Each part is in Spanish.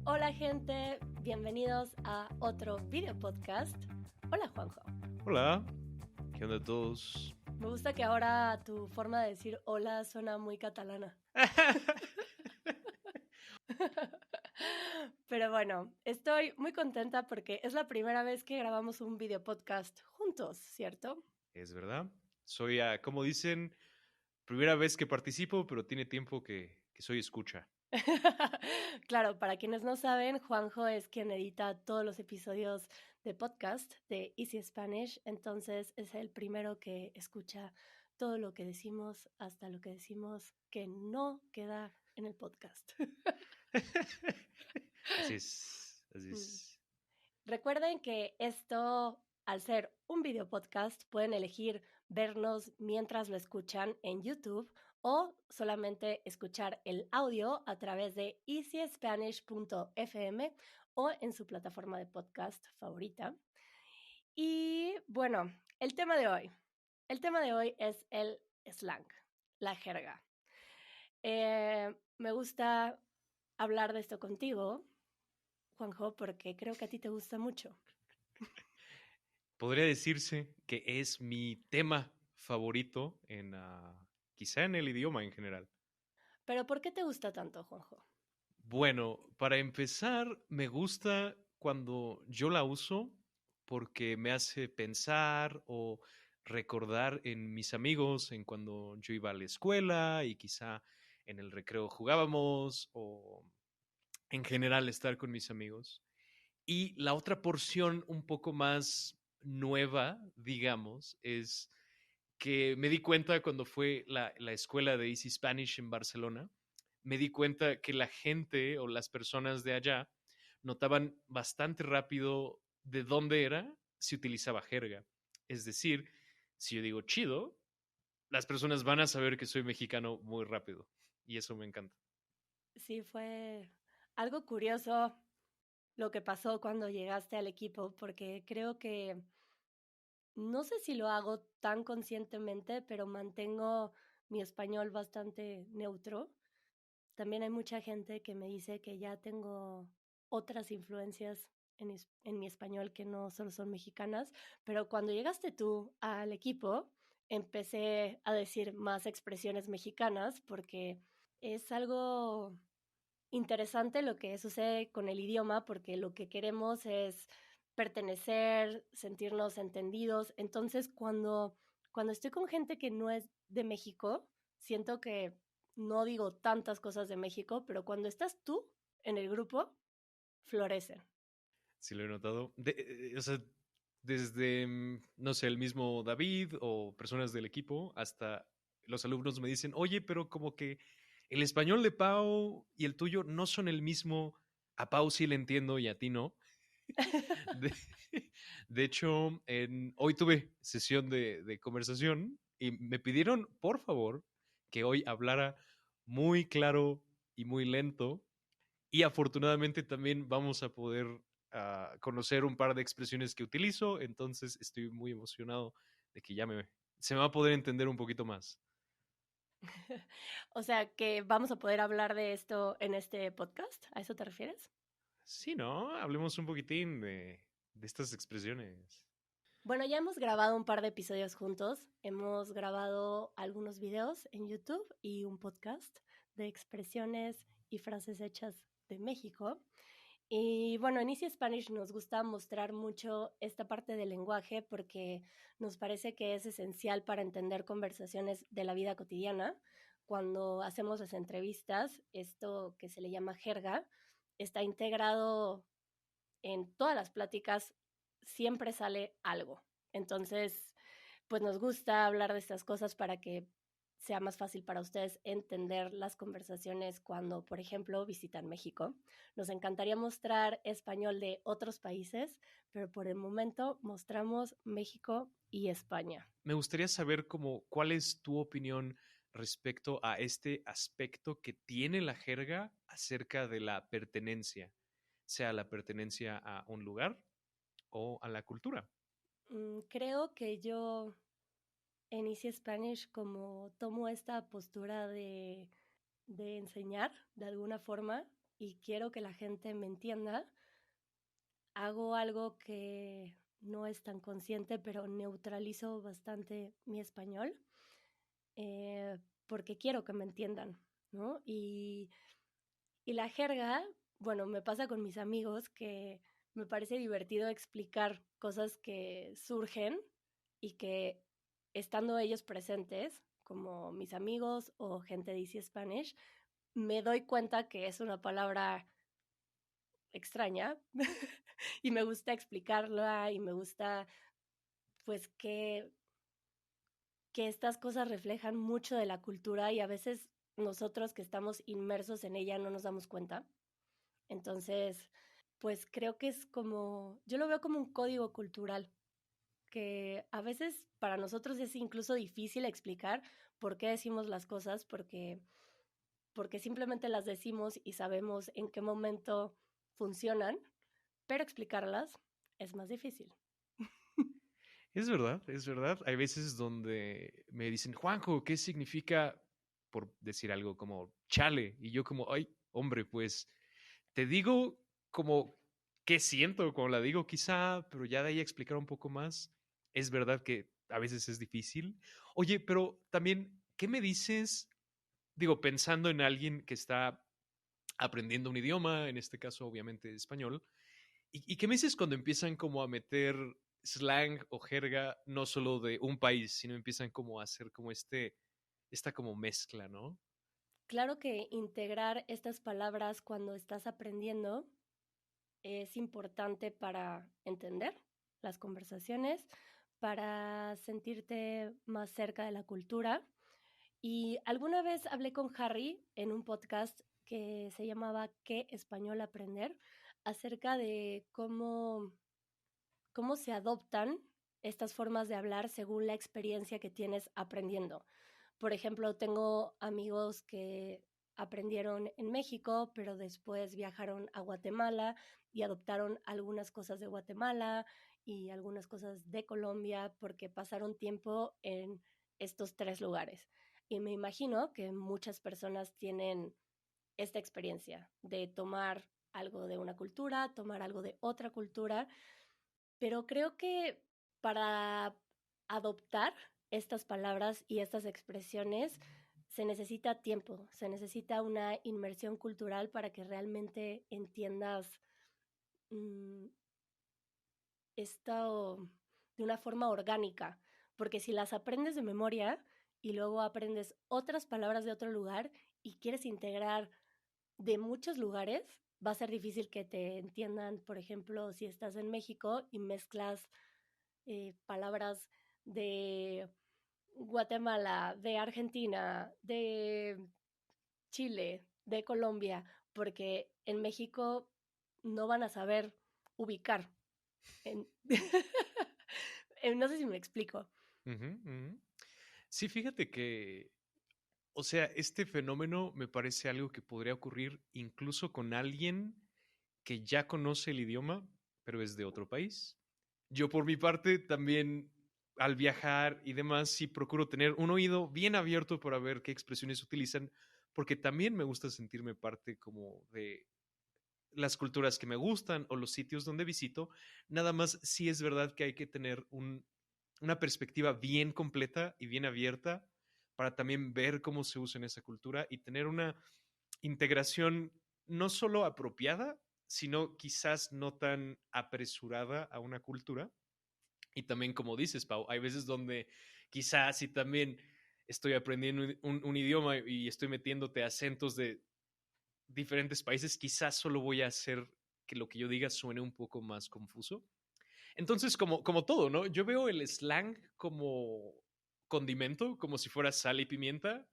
Hola gente, bienvenidos a otro video podcast. Hola Juanjo. Hola, ¿qué onda a todos? Me gusta que ahora tu forma de decir hola suena muy catalana. Pero bueno, estoy muy contenta porque es la primera vez que grabamos un video podcast juntos, ¿cierto? Es verdad. Soy, como dicen, primera vez que participo, pero tiene tiempo que soy escucha. Claro, para quienes no saben, Juanjo es quien edita todos los episodios de podcast de Easy Spanish, entonces es el primero que escucha todo lo que decimos hasta lo que decimos que no queda en el podcast. Así es, así Mm. es. Recuerden que esto, al ser un video podcast, pueden elegir vernos mientras lo escuchan en YouTube o solamente escuchar el audio a través de easyspanish.fm o en su plataforma de podcast favorita. Y bueno, el tema de hoy. El tema de hoy es el slang, la jerga. Me gusta hablar de esto contigo, Juanjo, porque creo que a ti te gusta mucho. Podría decirse que es mi tema favorito quizá en el idioma en general. Pero ¿por qué te gusta tanto, Juanjo? Bueno, para empezar, me gusta cuando yo la uso porque me hace pensar o recordar en mis amigos, en cuando yo iba a la escuela y quizá en el recreo jugábamos o en general estar con mis amigos. Y la otra porción un poco más nueva, digamos, es que me di cuenta cuando fue la escuela de Easy Spanish en Barcelona, me di cuenta que la gente o las personas de allá notaban bastante rápido de dónde era si utilizaba jerga. Es decir, si yo digo chido, las personas van a saber que soy mexicano muy rápido. Y eso me encanta. Sí, fue algo curioso lo que pasó cuando llegaste al equipo, porque creo que no sé si lo hago tan conscientemente, pero mantengo mi español bastante neutro. También hay mucha gente que me dice que ya tengo otras influencias en mi español que no solo son mexicanas, pero cuando llegaste tú al equipo, empecé a decir más expresiones mexicanas porque es algo interesante lo que sucede con el idioma, porque lo que queremos es pertenecer, sentirnos entendidos. Entonces, cuando estoy con gente que no es de México, siento que no digo tantas cosas de México, pero cuando estás tú en el grupo, florecen. Sí lo he notado. O sea, desde, no sé, el mismo David o personas del equipo hasta los alumnos me dicen, oye, pero como que el español de Pau y el tuyo no son el mismo. A Pau sí le entiendo y a ti no. De, de hecho, hoy tuve sesión de conversación y me pidieron, por favor, que hoy hablara muy claro y muy lento. Y afortunadamente también vamos a poder conocer un par de expresiones que utilizo. Entonces estoy muy emocionado de que se me va a poder entender un poquito más. O sea, que vamos a poder hablar de esto en este podcast. ¿A eso te refieres? Sí, ¿no? Hablemos un poquitín de estas expresiones. Bueno, ya hemos grabado un par de episodios juntos. Hemos grabado algunos videos en YouTube y un podcast de expresiones y frases hechas de México. Y bueno, en Easy Spanish nos gusta mostrar mucho esta parte del lenguaje porque nos parece que es esencial para entender conversaciones de la vida cotidiana. Cuando hacemos las entrevistas, esto que se le llama jerga está integrado en todas las pláticas, siempre sale algo. Entonces, pues nos gusta hablar de estas cosas para que sea más fácil para ustedes entender las conversaciones cuando, por ejemplo, visitan México. Nos encantaría mostrar español de otros países, pero por el momento mostramos México y España. Me gustaría saber cuál es tu opinión respecto a este aspecto que tiene la jerga acerca de la pertenencia, sea la pertenencia a un lugar o a la cultura. Creo que yo en Easy Spanish como tomo esta postura de enseñar de alguna forma, y quiero que la gente me entienda, hago algo que no es tan consciente, pero neutralizo bastante mi español, eh, porque quiero que me entiendan, ¿no? Y la jerga, bueno, me pasa con mis amigos que me parece divertido explicar cosas que surgen y que estando ellos presentes, como mis amigos o gente de Easy Spanish, me doy cuenta que es una palabra extraña y me gusta explicarla y me gusta pues que estas cosas reflejan mucho de la cultura y a veces nosotros que estamos inmersos en ella no nos damos cuenta. Entonces, pues creo que es como, yo lo veo como un código cultural que a veces para nosotros es incluso difícil explicar por qué decimos las cosas, porque simplemente las decimos y sabemos en qué momento funcionan, pero explicarlas es más difícil. Es verdad, es verdad. Hay veces donde me dicen, Juanjo, ¿qué significa, por decir algo como chale? Y yo como, ay, hombre, pues te digo como qué siento cuando la digo quizá, pero ya de ahí explicar un poco más. Es verdad que a veces es difícil. Oye, pero también, ¿qué me dices? Digo, pensando en alguien que está aprendiendo un idioma, en este caso obviamente español, ¿y qué me dices cuando empiezan como a meter slang o jerga, no solo de un país, sino empiezan como a hacer como esta como mezcla, ¿no? Claro que integrar estas palabras cuando estás aprendiendo es importante para entender las conversaciones, para sentirte más cerca de la cultura. Y alguna vez hablé con Harry en un podcast que se llamaba ¿Qué español aprender? Acerca de cómo se adoptan estas formas de hablar según la experiencia que tienes aprendiendo. Por ejemplo, tengo amigos que aprendieron en México, pero después viajaron a Guatemala y adoptaron algunas cosas de Guatemala y algunas cosas de Colombia porque pasaron tiempo en estos tres lugares. Y me imagino que muchas personas tienen esta experiencia de tomar algo de una cultura, tomar algo de otra cultura, pero creo que para adoptar estas palabras y estas expresiones se necesita tiempo, se necesita una inmersión cultural para que realmente entiendas mmm, esto de una forma orgánica, porque si las aprendes de memoria y luego aprendes otras palabras de otro lugar y quieres integrar de muchos lugares, va a ser difícil que te entiendan, por ejemplo, si estás en México y mezclas palabras de Guatemala, de Argentina, de Chile, de Colombia, porque en México no van a saber ubicar. En... no sé si me explico. Ujú, ujú. Sí, fíjate que, o sea, este fenómeno me parece algo que podría ocurrir incluso con alguien que ya conoce el idioma, pero es de otro país. Yo por mi parte también al viajar y demás sí procuro tener un oído bien abierto para ver qué expresiones utilizan, porque también me gusta sentirme parte como de las culturas que me gustan o los sitios donde visito. Nada más sí es verdad que hay que tener una perspectiva bien completa y bien abierta para también ver cómo se usa en esa cultura y tener una integración no solo apropiada, sino quizás no tan apresurada a una cultura. Y también, como dices, Pau, hay veces donde quizás si también estoy aprendiendo un idioma y estoy metiéndote acentos de diferentes países, quizás solo voy a hacer que lo que yo diga suene un poco más confuso. Entonces, como todo, ¿no? Yo veo el slang como condimento, como si fuera sal y pimienta,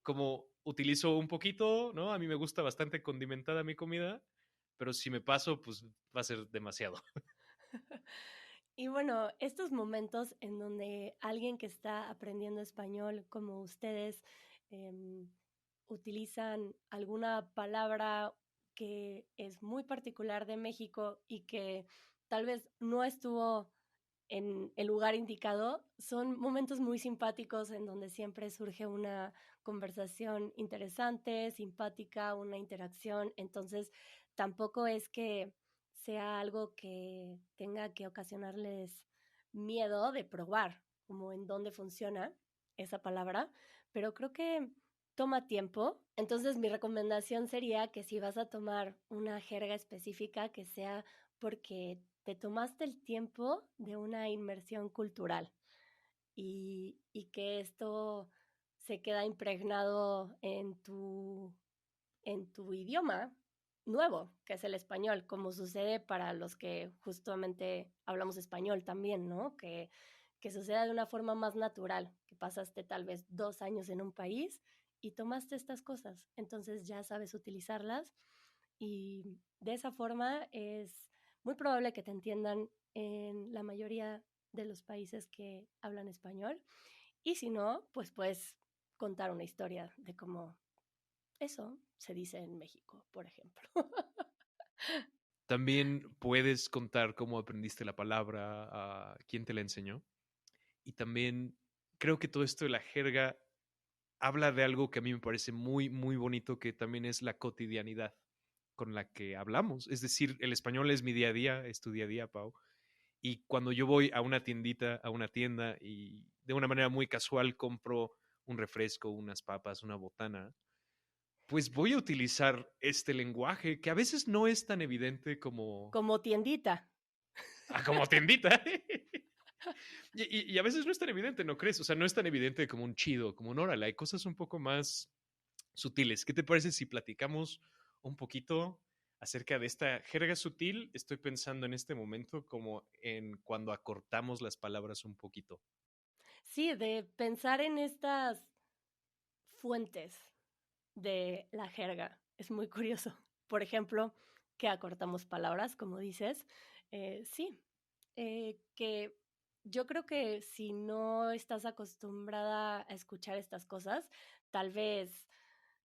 como utilizo un poquito, ¿no? A mí me gusta bastante condimentada mi comida, pero si me paso, pues va a ser demasiado. Y bueno, estos momentos en donde alguien que está aprendiendo español como ustedes eh, utilizan alguna palabra que es muy particular de México y que tal vez no estuvo en el lugar indicado. Son momentos muy simpáticos en donde siempre surge una conversación interesante, simpática, una interacción. Entonces, tampoco es que sea algo que tenga que ocasionarles miedo de probar, como en dónde funciona esa palabra, pero creo que toma tiempo. Entonces, mi recomendación sería que si vas a tomar una jerga específica, que sea porque te tomaste el tiempo de una inmersión cultural y que esto se queda impregnado en tu idioma nuevo, que es el español, como sucede para los que justamente hablamos español también, ¿no? Que suceda de una forma más natural, que pasaste tal vez 2 años en un país y tomaste estas cosas, entonces ya sabes utilizarlas y de esa forma es muy probable que te entiendan en la mayoría de los países que hablan español y si no, pues puedes contar una historia de cómo eso se dice en México, por ejemplo. También puedes contar cómo aprendiste la palabra, a quién te la enseñó. Y también creo que todo esto de la jerga habla de algo que a mí me parece muy, muy bonito, que también es la cotidianidad con la que hablamos. Es decir, el español es mi día a día, es tu día a día, Pau. Y cuando yo voy a una tiendita, a una tienda y de una manera muy casual compro un refresco, unas papas, una botana, pues voy a utilizar este lenguaje que a veces no es tan evidente como, Como tiendita. como tiendita. Y a veces no es tan evidente, ¿no crees? O sea, no es tan evidente como un chido, como un órale. Hay cosas un poco más sutiles. ¿Qué te parece si platicamos un poquito acerca de esta jerga sutil? Estoy pensando en este momento como en cuando acortamos las palabras un poquito. Sí, de pensar en estas fuentes de la jerga. Es muy curioso. Por ejemplo, que acortamos palabras, como dices. Sí, que yo creo que si no estás acostumbrada a escuchar estas cosas, tal vez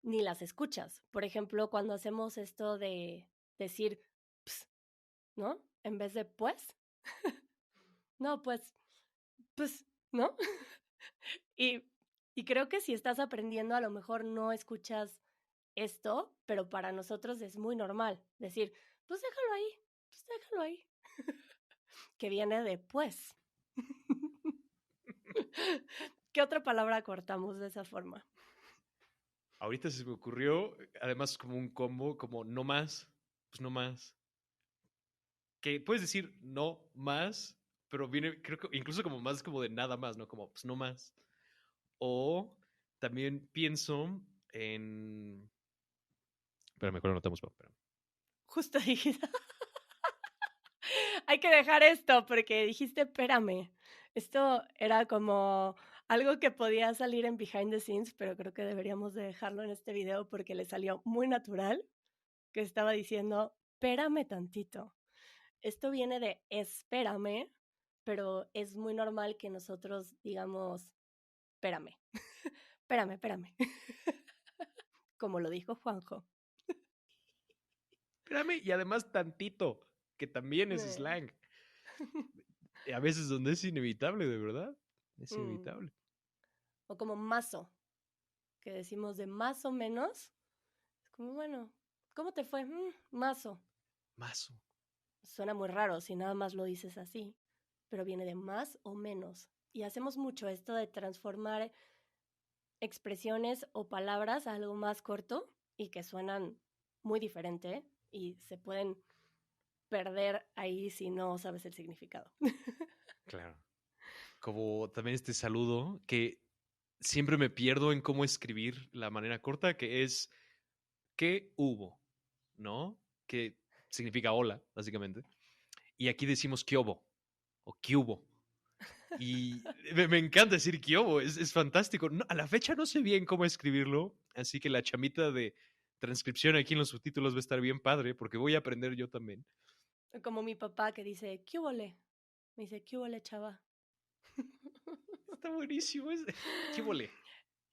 ni las escuchas. Por ejemplo, cuando hacemos esto de decir, "ps", ¿no? En vez de pues, no, pues, ¿no? Y, y creo que si estás aprendiendo, a lo mejor no escuchas esto, pero para nosotros es muy normal decir, pues déjalo ahí, que viene de pues. ¿Qué otra palabra cortamos de esa forma? Ahorita se me ocurrió, además como un combo, como no más, pues no más. Que puedes decir no más, pero viene, creo que incluso como más como de nada más, ¿no? Como pues no más. O también pienso en... Espérame, mejor anotamos, espérame. Justo dijiste, hay que dejar esto porque dijiste, espérame. Esto era como algo que podía salir en behind the scenes, pero creo que deberíamos de dejarlo en este video porque le salió muy natural, que estaba diciendo, espérame tantito. Esto viene de espérame, pero es muy normal que nosotros digamos, espérame, espérame, como lo dijo Juanjo. Espérame, y además tantito, que también es Eh, slang. A veces donde es inevitable, de verdad. Es mm. inevitable. O como mazo, que decimos de más o menos. Es como, bueno, ¿cómo te fue? Mazo. Mazo. Suena muy raro si nada más lo dices así, pero viene de más o menos. Y hacemos mucho esto de transformar expresiones o palabras a algo más corto y que suenan muy diferente y se pueden perder ahí si no sabes el significado. Claro. Como también este saludo que siempre me pierdo en cómo escribir la manera corta, que es ¿qué hubo? ¿No? Que significa hola, básicamente. Y aquí decimos ¿qué hubo? O ¿qué hubo? Y me encanta decir ¿qué hubo? Es fantástico. No, a la fecha no sé bien cómo escribirlo, así que la chamita de transcripción aquí en los subtítulos va a estar bien padre, porque voy a aprender yo también. Como mi papá que dice, ¿qué huele? Me dice, ¿qué huele, chava? Está buenísimo. ¿Qué huele?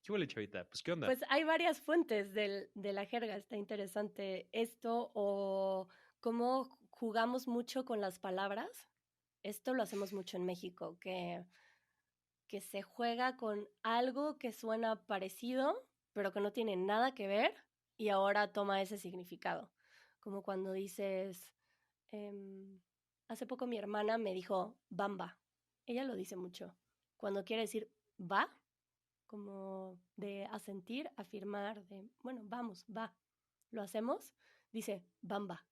¿Qué huele, chavita? Pues, ¿qué onda? Pues hay varias fuentes de la jerga, está interesante esto, o cómo jugamos mucho con las palabras. esto lo hacemos mucho en México, que se juega con algo que suena parecido, pero que no tiene nada que ver y ahora toma ese significado. Como cuando dices, em, hace poco mi hermana me dijo bamba. Ella lo dice mucho. Cuando quiere decir va, como de asentir, afirmar, de, bueno, vamos, va, lo hacemos, dice bamba.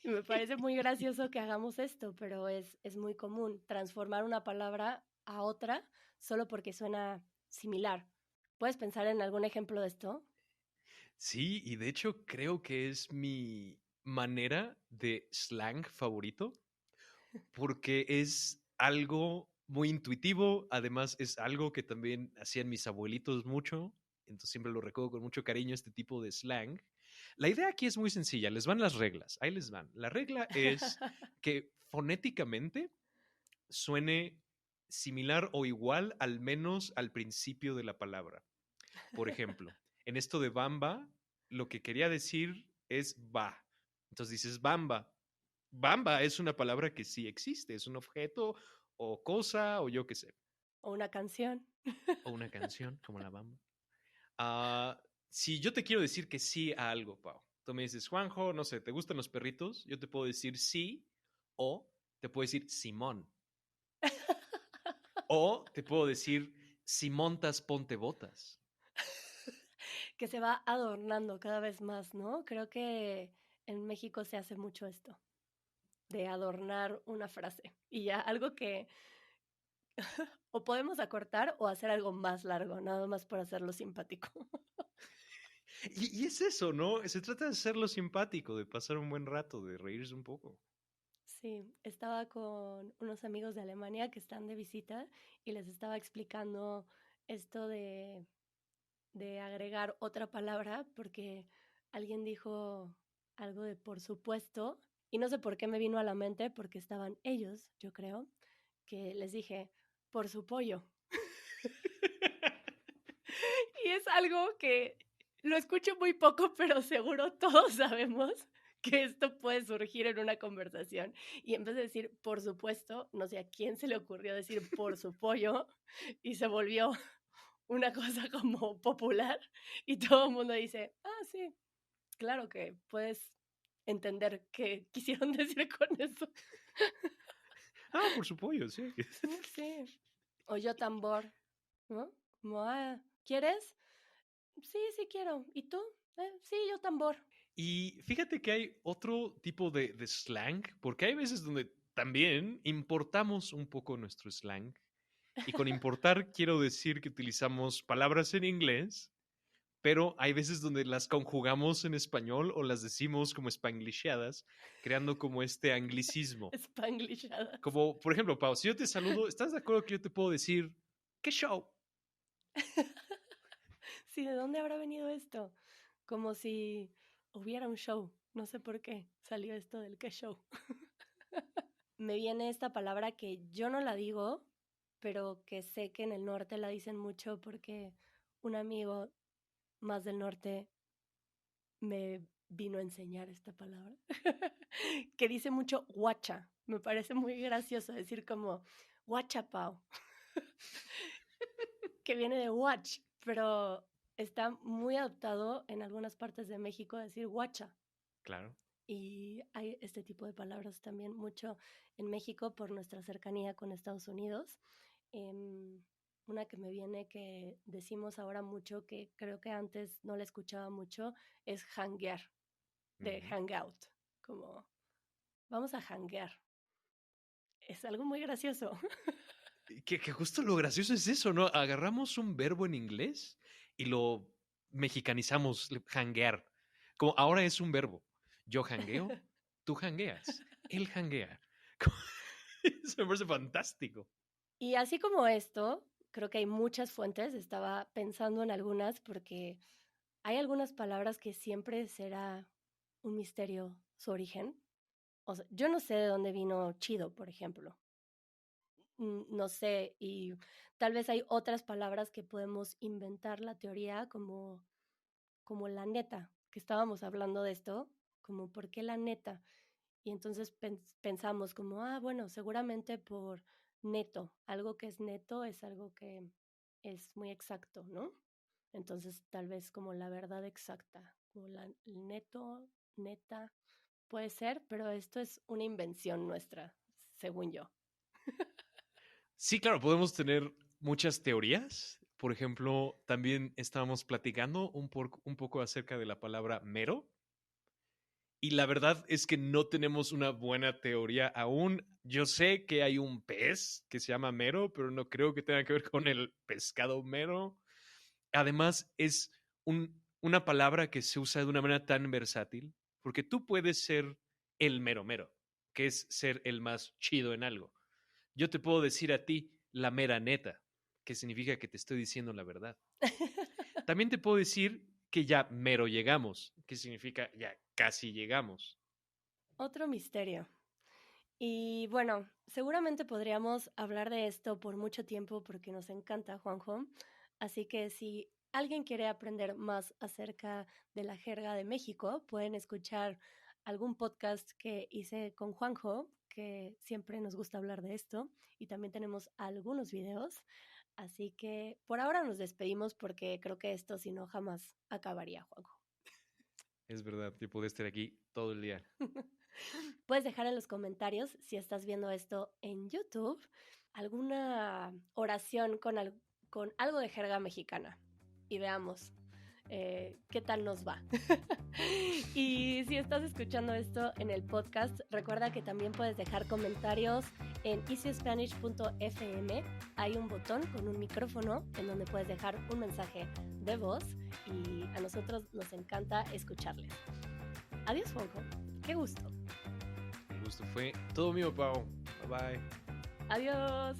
Y me parece muy gracioso que hagamos esto, pero es muy común transformar una palabra a otra solo porque suena similar. ¿Puedes pensar en algún ejemplo de esto? Sí, y de hecho creo que es mi manera de slang favorito, porque es algo muy intuitivo, además es algo que también hacían mis abuelitos mucho, entonces siempre lo recuerdo con mucho cariño este tipo de slang. La idea aquí es muy sencilla, les van las reglas, ahí les van. La regla es que fonéticamente suene similar o igual al menos al principio de la palabra. Por ejemplo, en esto de bamba, lo que quería decir es va. Entonces dices bamba. Bamba es una palabra que sí existe, es un objeto o cosa o yo qué sé. O una canción. O una canción como la bamba. Ah, si yo te quiero decir que sí a algo, Pau, tú me dices, Juanjo, no sé, ¿te gustan los perritos? Yo te puedo decir sí o te puedo decir Simón. O te puedo decir, si montas, ponte botas. Que se va adornando cada vez más, ¿no? Creo que en México se hace mucho esto, de adornar una frase. Y ya algo que o podemos acortar o hacer algo más largo, nada más por hacerlo simpático. Y es eso, ¿no? Se trata de hacerlo simpático, de pasar un buen rato, de reírse un poco. Sí, estaba con unos amigos de Alemania que están de visita y les estaba explicando esto de agregar otra palabra porque alguien dijo algo de por supuesto y no sé por qué me vino a la mente porque estaban ellos, yo creo, que les dije por su pollo. Y es algo que lo escucho muy poco, pero seguro todos sabemos que esto puede surgir en una conversación. Y en vez de decir, por supuesto, no sé a quién se le ocurrió decir por su pollo y se volvió una cosa como popular y todo el mundo dice, ah, sí, claro que puedes entender qué quisieron decir con eso. Ah, por su pollo, sí. Sí. O yo tambor, ¿no? Como, ah, ¿quieres? Sí, sí quiero. ¿Y tú? Sí, yo tambor. Y fíjate que hay otro tipo de slang, porque hay veces donde también importamos un poco nuestro slang. Y con importar quiero decir que utilizamos palabras en inglés, pero hay veces donde las conjugamos en español o las decimos como spanglishhadas, creando como este anglicismo. Spanglishadas. Como, por ejemplo, Pau, si yo te saludo, ¿estás de acuerdo que yo te puedo decir, qué show? Sí, ¿de dónde habrá venido esto? Como si hubiera un show. No sé por qué salió esto del qué show. Me viene esta palabra que yo no la digo, pero que sé que en el norte la dicen mucho porque un amigo más del norte me vino a enseñar esta palabra, que dice mucho guacha. Me parece muy gracioso decir como guachapao, que viene de watch, pero está muy adoptado en algunas partes de México decir guacha. Claro. Y hay este tipo de palabras también mucho en México por nuestra cercanía con Estados Unidos. Una que me viene que decimos ahora mucho, que creo que antes no la escuchaba mucho, es hanguear, de Ujú. hangout, como vamos a hanguear. Es algo muy gracioso. Que justo lo gracioso es eso, ¿no? Agarramos un verbo en inglés y lo mexicanizamos, hanguear. Como ahora es un verbo. Yo hangueo, tú hangueas, él hanguea. Eso me parece fantástico. Y así como esto, creo que hay muchas fuentes, estaba pensando en algunas porque hay algunas palabras que siempre será un misterio su origen. O sea, yo no sé de dónde vino chido, por ejemplo. No sé, y tal vez hay otras palabras que podemos inventar la teoría como la neta, que estábamos hablando de esto, como por qué la neta. Y entonces pensamos como, bueno, seguramente por neto, algo que es neto es algo que es muy exacto, ¿no? Entonces tal vez como la verdad exacta, como el neto, neta, puede ser, pero esto es una invención nuestra, según yo. Sí, claro, podemos tener muchas teorías. Por ejemplo, también estábamos platicando un poco acerca de la palabra mero. Y la verdad es que no tenemos una buena teoría aún. Yo sé que hay un pez que se llama mero, pero no creo que tenga que ver con el pescado mero. Además, es una palabra que se usa de una manera tan versátil, porque tú puedes ser el mero mero, que es ser el más chido en algo. Yo te puedo decir a ti la mera neta, que significa que te estoy diciendo la verdad. También te puedo decir que ya mero llegamos, que significa ya casi llegamos. Otro misterio. Y bueno, seguramente podríamos hablar de esto por mucho tiempo porque nos encanta, Juanjo. Así que si alguien quiere aprender más acerca de la jerga de México, pueden escuchar algún podcast que hice con Juanjo, que siempre nos gusta hablar de esto. Y también tenemos algunos videos. Así que por ahora nos despedimos porque creo que esto si no jamás acabaría, Juanjo. Es verdad, yo puedo estar aquí todo el día. Puedes dejar en los comentarios, si estás viendo esto en YouTube, alguna oración con algo de jerga mexicana y veamos qué tal nos va. Y si estás escuchando esto en el podcast, recuerda que también puedes dejar comentarios en easyspanish.fm. Hay un botón con un micrófono en donde puedes dejar un mensaje de voz y a nosotros nos encanta escucharles. Adiós, Juanjo. Qué gusto. El gusto fue todo mío, Pau. Bye bye. Adiós.